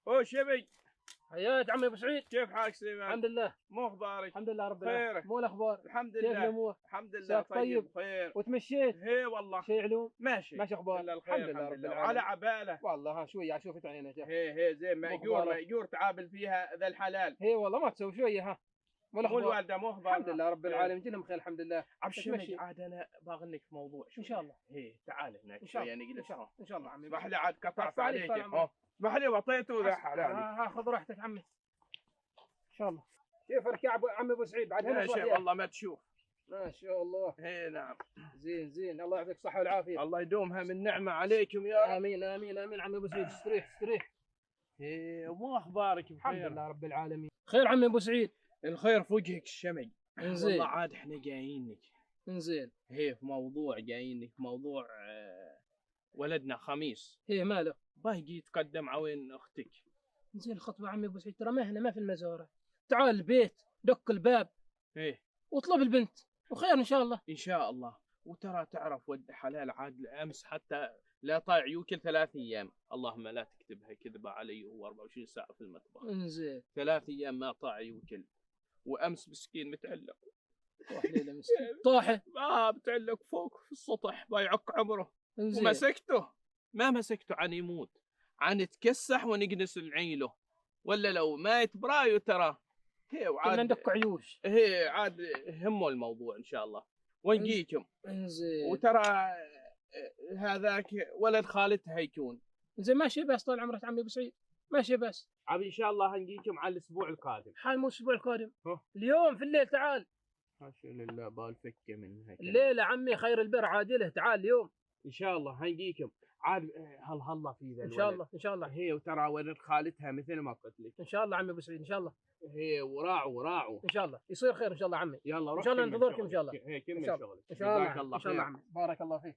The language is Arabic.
هو شبي. حياك عمي ابو سعيد. كيف حالك سليمان؟ الحمد لله. مو اخبارك؟ الحمد لله رب العالمين. خيرك؟ مو الاخبار؟ الحمد كيف لله. الامور؟ الحمد لله طيب خير. وتمشيت؟ هي والله شيء علوم؟ ماشي. ماشي اخبار؟ الا الخير الحمد لله رب العالمين. على عباله. والله ها شويه شوفت عينينا جاه. هي زين مأجور أخبارك؟ مأجور تعامل فيها ذا الحلال. هي والله ما تسوي شويه ها. مو الاخبار؟ الوالده مو اخبار. الحمد لله رب العالمين جينا بخير الحمد لله. ابشر عاد انا باغنك في موضوع ان شاء الله. هي تعال هناك ان شاء شويه الله نجلس. ان شاء الله ان شاء الله عمي. اسمح لي عاد قطعت عليك عليك. طال اسمح لي وطيته ذا حلال. ها خذ راحتك عمي. ان شاء الله. كيفك يا عمي ابو سعيد بعد هنا يا شيخ والله ما تشوف. ما شاء الله. اي نعم. زين زين الله يعطيك الصحه والعافيه. الله يدومها من نعمه عليكم يا رب. امين امين امين عمي ابو سعيد استريح استريح. ايه ومو اخبارك بخير؟ الحمد لله رب العالمين. خير عمي ابو سعيد. الخير في وجهك الشمي. انزين. والله عاد احنا جايينك. انزين. هي في موضوع جايينك في موضوع ولدنا خميس. هي ماله؟ باجي يتقدم عوين اختك. زين الخطبه عمي ابو سعيد ترى ما هنا ما في المزارع. تعال البيت دق الباب. ايه واطلب البنت وخير ان شاء الله. ان شاء الله. وترى تعرف ود حلال عاد امس حتى لا طايع يوكل 3 ايام. اللهم لا تكتبها كذبه علي وهو 24 ساعه في المطبخ. انزين. 3 ايام ما طاع يوكل. وامس مسكين متعلق. روح ليله مسكين. طاحه. متعلق فوق في السطح بايعق عمره. انزين. ومسكته ما مسكته عن يموت. عن يتكسح ونقنس العيله. ولا لو مايت برايو ترى. هي وعاد كنا ندق عيوش. هي عاد همه الموضوع ان شاء الله. ونجيكم. انزين. وترى هذاك ولد خالتها يكون. زين ماشي بس طال عمرك عمي ابو سعيد. ماشي بس. عاد ان شاء الله هنجيكم على الاسبوع القادم. حال مو الاسبوع القادم. ها. اليوم في الليل تعال. حاشا لله بالفكه منها. الليله عمي خير البر عاجله تعال اليوم. ان شاء الله هنجيكم. عاد هلا في ذا ان شاء الله ان شاء الله. هي وترى ولد خالتها مثل ما قلت لك. ان شاء الله عمي ابو سعيد ان شاء الله. هي وراعوا ان شاء الله يصير خير ان شاء الله عمي. يلا روح ان شاء الله كمل ننتظركم شغلك. ان شاء الله. هي كمل ان شاء شغلك. الله. ان شاء الله جزاك الله ان شاء الله خير. عمي بارك الله فيك.